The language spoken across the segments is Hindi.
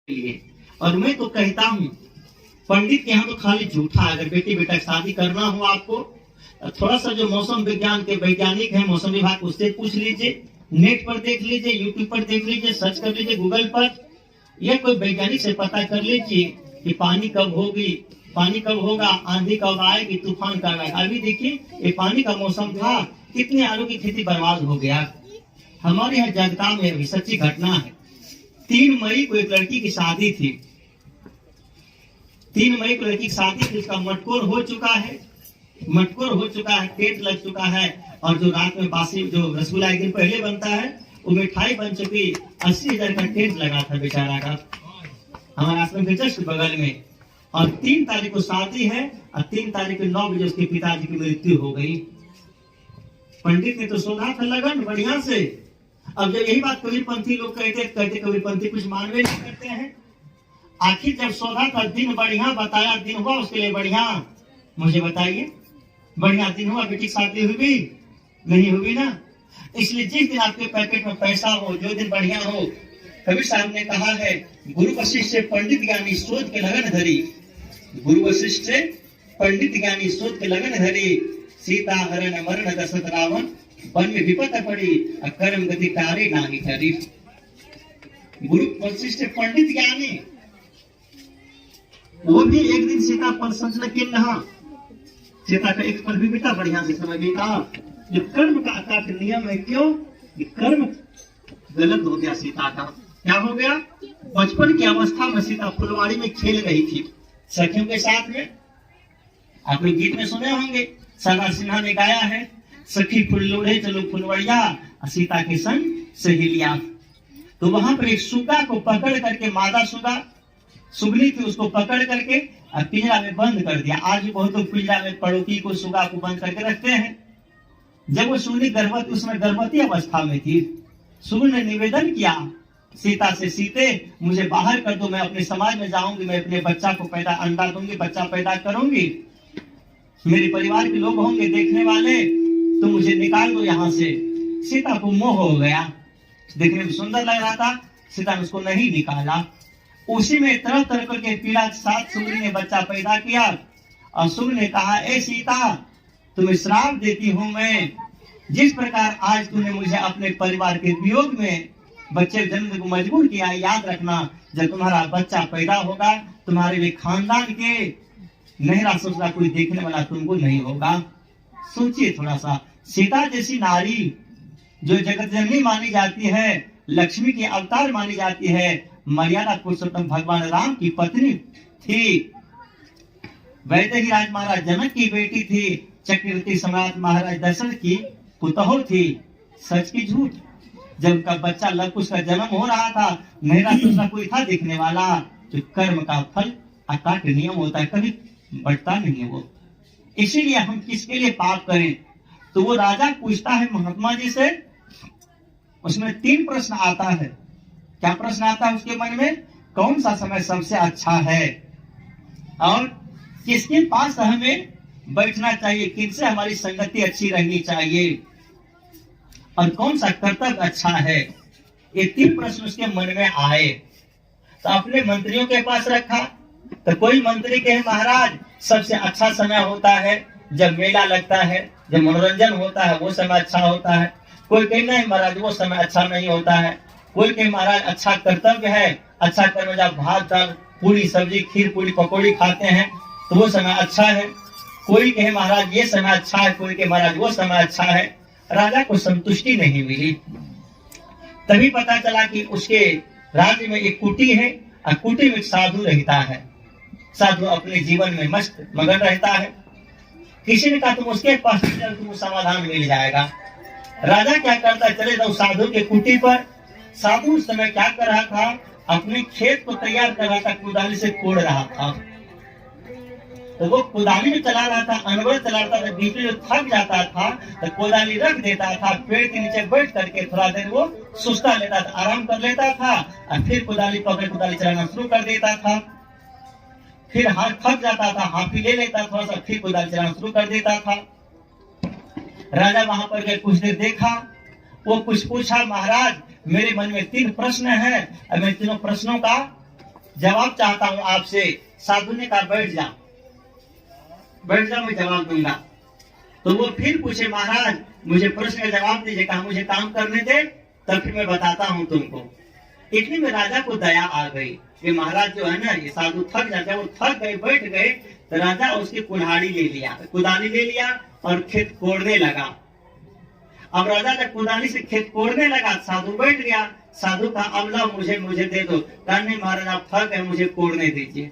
लिए। और मैं तो कहता हूँ पंडित के यहाँ तो खाली झूठा। अगर बेटी बेटा शादी करना हो आपको, थोड़ा सा जो मौसम विज्ञान के वैज्ञानिक हैं, मौसम विभाग, उससे पूछ लीजिए, नेट पर देख लीजिए, यूट्यूब पर देख लीजिए, सर्च कर लीजिए गूगल पर, या कोई वैज्ञानिक से पता कर लीजिए कि पानी कब होगी, पानी कब होगा, आंधी कब आएगी, तूफान कब आएगा। अभी देखिए ये पानी का मौसम था, कितने आलू की खेती बर्बाद हो गया। हमारे यहाँ जगताम में अभी सच्ची घटना है। 3 मई को एक लड़की की शादी थी, 3 मई को लड़की की शादी थी, उसका मटकोर हो चुका है, मटकोर हो चुका है, टेंट लग चुका है, और जो रात में बासी जो रसगुल्ला एक दिन पहले बनता है वो मिठाई बन चुकी। 80,000 का टेंट लगा था बेचारा का, हमारे आश्रम के जस्ट बगल में। और 3 तारीख को शादी है और 3 तारीख को 9 बजे उसके पिताजी की मृत्यु हो गई। पंडित ने तो सोधा था लगन बढ़िया से। अब जब यही बात कबीरपंथी लोग कहते कबीरपंथी कुछ मानवे नहीं करते हैं। आखिर जब सोधा था, दिन बढ़िया बताया, दिन हुआ उसके लिए बढ़िया। मुझे बताइए, बढ़िया दिन हुआ, बेटी शादी हुई नहीं हुई ना। इसलिए जिस दिन आपके पैकेट में पैसा हो, जो दिन बढ़िया हो, कबीर साहब ने कहा है, गुरु वशिष्ठ से पंडित ज्ञानी शोध के लगन धरी, गुरु वशिष्ठ से पंडित ज्ञानी शोध के लगन धरी, सीता हरण मरण दशरथ रावण वन में विपत पड़ी, कर्म गति कार्य नाही करी। गुरु वशिष्ठ पंडित ज्ञानी, वो भी एक दिन सीता पर संचलन के नहा, सीता का एक पल भी बेटा बढ़िया से समझ बीता। जो कर्म का अकाट नियम है, क्यों? कर्म गलत हो गया सीता का। क्या हो गया? बचपन की अवस्था में सीता फुलवाड़ी में खेल रही थी सखियों के साथ में। आप लोग गीत में सुने होंगे, सरदार सिन्हा ने गाया है, सखी फुल्लोड़े चलो फुलवड़िया, सीता के संग सहेलिया। तो वहां पर एक सुगा को पकड़ करके, मादा सुगा सुगनी थी, उसको पकड़ करके पिंजरा में बंद कर दिया। आज भी बहुत लोग पिंजरा में पड़ोकी को, सुगा को बंद करके रखते हैं। जब वो सुगनी गर्भवती, उसमें गर्भवती अवस्था में थी, सुगनी ने निवेदन किया सीता से, सीते मुझे बाहर कर दो, मैं अपने समाज में जाऊंगी, मैं अपने बच्चा को पैदा, अंडा दूंगी, बच्चा पैदा करूंगी, मेरे परिवार के लोग होंगे देखने वाले, तो मुझे निकाल दो यहाँ से। सीता को मोह हो गया, देखने में सुंदर लग रहा था, सीता ने उसको नहीं निकाला। उसी में तरह तरह करके पीड़ा साथ सुगनी ने बच्चा पैदा किया। और सुगनी ने कहा, ए सीता, तुम्हें श्राप देती हूं मैं, जिस प्रकार आज तूने मुझे अपने परिवार के वियोग में बच्चे जन्म को मजबूर किया, याद रखना जब तुम्हारा बच्चा पैदा होगा, तुम्हारे लिए खानदान के नहरा सोचना कोई देखने वाला तुमको नहीं होगा। सोचिए थोड़ा सा, सीता जैसी नारी जो जगत जननी मानी जाती है, लक्ष्मी की अवतार मानी जाती है, मर्यादा पुरुषोत्तम भगवान राम की पत्नी थी, वैसे ही राज महाराज जनक की बेटी थी, चक्रवर्ती सम्राट महाराज दशरथ की पुतोह थी। सच की झूठ? जब उनका बच्चा लव कुश का जन्म हो रहा था, नहरा सोचना कोई था देखने वाला। जो कर्म का फल अकाट नियम होता है, कभी बढ़ता नहीं है वो। इसीलिए हम किसके लिए पाप करें? तो वो राजा पूछता है महात्मा जी से, उसमें 3 प्रश्न आता है। क्या प्रश्न आता है उसके मन में? कौन सा समय सबसे अच्छा है, और किसके पास हमें बैठना चाहिए, किनसे हमारी संगति अच्छी रहनी चाहिए, और कौन सा कर्तव्य अच्छा है। ये 3 प्रश्न उसके मन में आए। तो अपने मंत्रियों के पास रखा। तो कोई मंत्री कहे, महाराज सबसे अच्छा समय होता है जब मेला लगता है, जब मनोरंजन होता है, वो समय अच्छा होता है। कोई कहे, नहीं महाराज वो समय अच्छा नहीं होता है। कोई कहे, महाराज अच्छा कर्तव्य है, अच्छा कर्म, जब भात दाल पूरी सब्जी खीर पूरी पकौड़ी खाते हैं तो वो समय अच्छा है। कोई कहे महाराज ये समय अच्छा है, कोई कहे महाराज वो समय अच्छा है। राजा को संतुष्टि नहीं मिली। तभी पता चला कि उसके राज्य में एक कुटी है, और कुटी में एक साधु रहता है। साधु अपने जीवन में मस्त मगन रहता है। किसी ने कहा तुम उसके पास चल, तुमको समाधान मिल जाएगा। राजा क्या करता, चले जाओ साधु के कुटी पर। साधु उस समय क्या कर रहा था, अपने खेत को तैयार कर रहा था, कुदाली से कोड़ रहा था। तो वो कुदाली में चला रहा था, अनवर चला रहा था, बीच में थक जाता था तो कुदाली रख देता था, पेड़ के नीचे बैठ करके थोड़ा देर वो सुस्ता लेता था, आराम कर लेता था, और फिर कुदाली पकड़ कुदाली चलाना शुरू कर देता था। फिर हाथ थक जाता था, हाथी ले लेता थोड़ा सा, फिर कुदाली चलाना शुरू कर देता था। राजा वहां पर गए, कुछ देर देखा, वो कुछ पूछा, महाराज मेरे मन में 3 प्रश्न हैं, और मैं तीनों प्रश्नों का जवाब चाहता हूं आपसे। साधु ने कहा बैठ जा, बैठ जा, मैं जवाब दूंगा। तो वो फिर पूछे महाराज मुझे प्रश्न का जवाब दीजिए। कहा मुझे काम करने दे, तब फिर मैं बताता हूं तुमको। इतनी में राजा को दया आ गई कि महाराज जो है ना ये साधु थक जाते, वो थक गए, बैठ गए। तो राजा उसकी कुल्हाड़ी ले लिया, कुदाली ले लिया और खेत कोड़ने लगा। अब राजा जब कुदाली से खेत कोड़ने लगा, साधु बैठ गया। साधु का अब ला मुझे दे दो। कहा नहीं महाराज आप थक गए, मुझे कोड़ने दीजिए।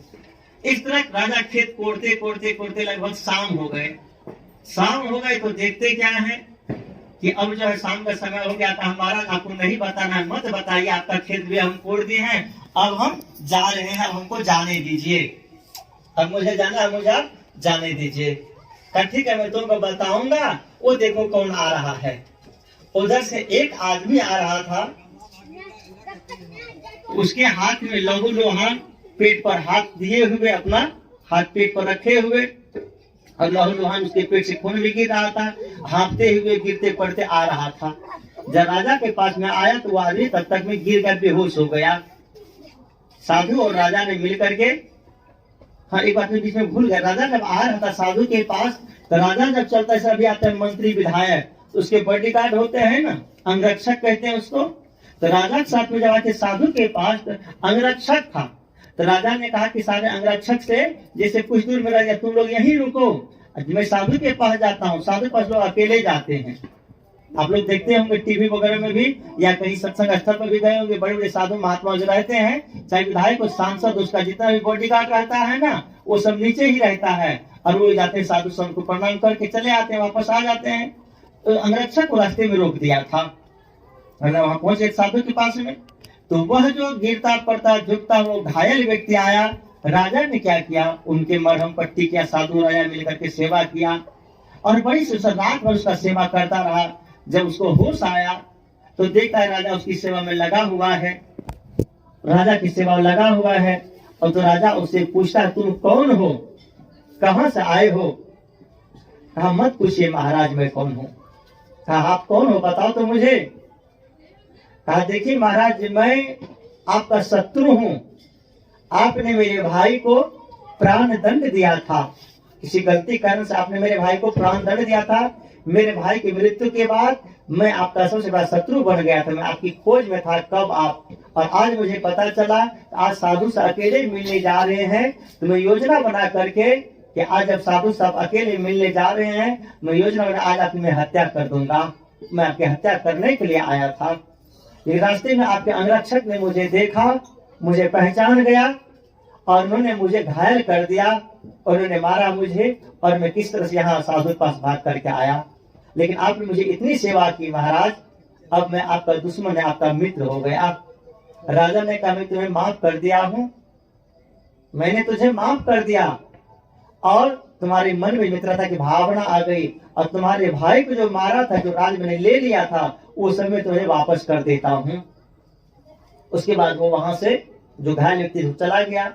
इस तरह राजा खेत कोड़ते कोड़ते कोड़ते लगभग शाम हो गए। शाम हो गए तो देखते क्या है कि अब जो है शाम का समय हो गया था। हमारा आपको नहीं बताना है, मत बताइए, आपका खेत भी हम कोड़ दिए हैं, अब हम जा रहे हैं, हमको जाने दीजिए, अब मुझे जाना है, मुझे आप जाने दीजिए। ठीक है मैं तुमको बताऊंगा। वो देखो कौन आ रहा है। उधर से एक आदमी आ रहा था, उसके हाथ में लहू लोहान, पेट पर हाथ दिए हुए, अपना हाथ पेट पर रखे हुए, और लहू लोहान उसके पेट से खून भी गिर रहा था, हाँफते हुए गिरते पड़ते आ रहा था। जब राजा के पास में आया तो वो आदमी तब तक में गिर कर बेहोश हो गया। साधु और राजा ने मिल करके, हाँ एक बात में बीच में भूल गया, राजा जब आ रहा था साधु के पास, तो राजा जब चलता है सभी आते हैं मंत्री विधायक, उसके बॉडीगार्ड होते हैं ना, अंगरक्षक कहते हैं उसको। तो राजा के साथ में जब आते साधु के पास, तो अंगरक्षक था। तो राजा ने कहा कि सारे अंगरक्षक से जैसे कुछ दूर में रह गया, तुम लोग यहीं रुको, मैं साधु के पास जाता हूँ। साधु के पास लोग अकेले जाते हैं, आप लोग देखते होंगे टीवी वगैरह में भी, या कहीं सत्संग स्थल पर भी गए होंगे, बड़े बड़े साधु महात्मा जो रहते हैं, चाहे विधायक और सांसद, उसका जितना भी बॉडीगार्ड रहता है ना, वो सब नीचे ही रहता है, और वो जाते हैं साधु संत को प्रणाम करके चले आते हैं, वापस आ जाते हैं। तो अंगरक्षक को रास्ते में रोक दिया था। वहां पहुंचे साधु के पास में, तो वह जो गिरता पड़ता झुकता वो घायल व्यक्ति आया। राजा ने क्या किया, उनके मरहम पट्टी किया, साधु राजा मिलकर के सेवा किया, और बड़ी रात भर उसका सेवा करता रहा। जब उसको होश आया तो देखता है राजा उसकी सेवा में लगा हुआ है, राजा की सेवा में लगा हुआ है। और तो राजा उससे पूछता है तुम कौन हो, कहां से आए हो। कहा मत पूछिए महाराज मैं कौन हूं। कहा आप कौन हो बताओ तो मुझे। कहा देखिए महाराज मैं आपका शत्रु हूं, आपने मेरे भाई को प्राण दंड दिया था, किसी गलती कारण से आपने मेरे भाई को प्राण दंड दिया था। मेरे भाई की मृत्यु के बाद मैं आपका सबसे बड़ा शत्रु बन गया था, मैं आपकी खोज में था कब आप, और आज मुझे पता चला आज साधु से अकेले मिलने जा रहे हैं। तो मैं योजना बना करके कि आज जब साधु साहब अकेले मिलने जा रहे हैं, मैं योजना बना आज आपकी मैं हत्या कर दूंगा। मैं आपकी हत्या करने के लिए आया था। ये रास्ते में आपके अंगरक्षक ने मुझे देखा, मुझे पहचान गया, और उन्होंने मुझे घायल कर दिया, उन्होंने मारा मुझे, और मैं किस तरह से यहाँ साधु के पास भाग करके आया। लेकिन आपने मुझे इतनी सेवा की महाराज, अब मैं आपका दुश्मन है, आपका मित्र हो गया। राजा ने कहा मैं तुम्हें माफ कर दिया हूं, मैंने तुझे माफ कर दिया, और तुम्हारे मन में मित्रता की भावना आ गई, और तुम्हारे भाई को जो मारा था, जो राज मैंने ले लिया था, वो सब मैं तुम्हें वापस कर देता हूं। उसके बाद वो वहां से जो घायल व्यक्ति चला गया।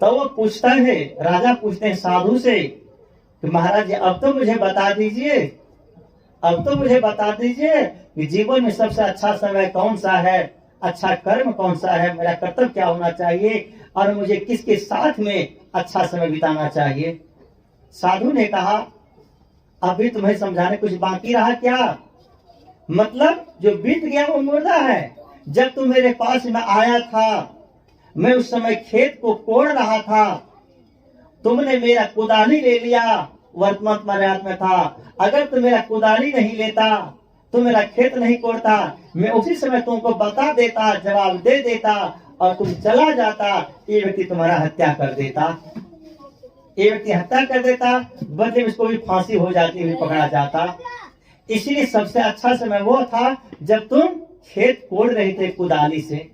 तो वो पूछता है, राजा पूछते हैं साधु से कि महाराज जी अब तो मुझे बता दीजिए, अब तो मुझे बता दीजिए कि जीवन में सबसे अच्छा समय कौन सा है, अच्छा कर्म कौन सा है, मेरा कर्तव्य क्या होना चाहिए, और मुझे किसके साथ में अच्छा समय बिताना चाहिए। साधु ने कहा अभी तुम्हें समझाने कुछ बाकी रहा क्या, मतलब जो बीत गया वो मुर्दा है। जब तुम मेरे पास में आया था, मैं उस समय खेत को कोड़ रहा था, तुमने मेरा कुदाली ले लिया, वर्तमान तुम्हारे हाथ में था। अगर तुम मेरा कुदाली नहीं लेता, तुम मेरा खेत नहीं कोड़ता, मैं उसी समय तुमको बता देता, जवाब दे देता, और तुम चला जाता, ये व्यक्ति तुम्हारा हत्या कर देता, ये व्यक्ति हत्या कर देता, बदले में इसको भी फांसी हो जाती, हुई पकड़ा जाता। इसलिए सबसे अच्छा समय वो था जब तुम खेत कोड़ रहे थे कुदाली से।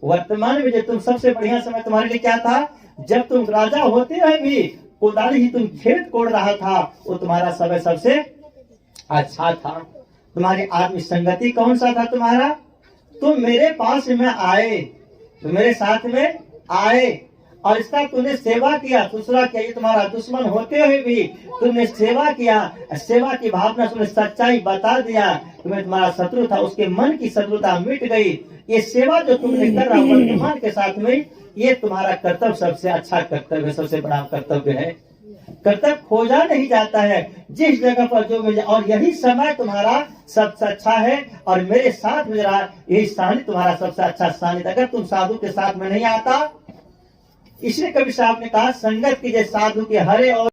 वर्तमान में जो तुम सबसे बढ़िया समय तुम्हारे लिए क्या था, जब तुम राजा होते हुए भी कुदाली ही तुम खेत कोड़ रहा था, वो तुम्हारा समय सबसे अच्छा था। तुम्हारी आत्म संगति कौन सा था तुम्हारा, तुम मेरे पास में आए, तुम मेरे साथ में आए, और इसका तुमने सेवा किया, दूसरा किया, ये तुम्हारा दुश्मन होते हुए भी तुमने सेवा किया, सेवा की भावना, तुमने सच्चाई बता दिया, तुम्हें तुम्हारा शत्रु था उसके मन की शत्रुता मिट गई। ये सेवा जो तुमने कर रहा वर्तमान के साथ में, ये तुम्हारा कर्तव्य सबसे अच्छा कर्तव्य, सबसे बड़ा कर्तव्य है। कर्तव्य खोजा नहीं जाता है, जिस जगह पर जो मिल जाए, और यही समय तुम्हारा सबसे अच्छा है। और मेरे साथ में रहा, यही सानिध्य तुम्हारा सबसे अच्छा सानिध्य। अगर तुम साधु के साथ में नहीं आता, इसलिए कभी साहब ने कहा संगत कीजिए साधु के हरे और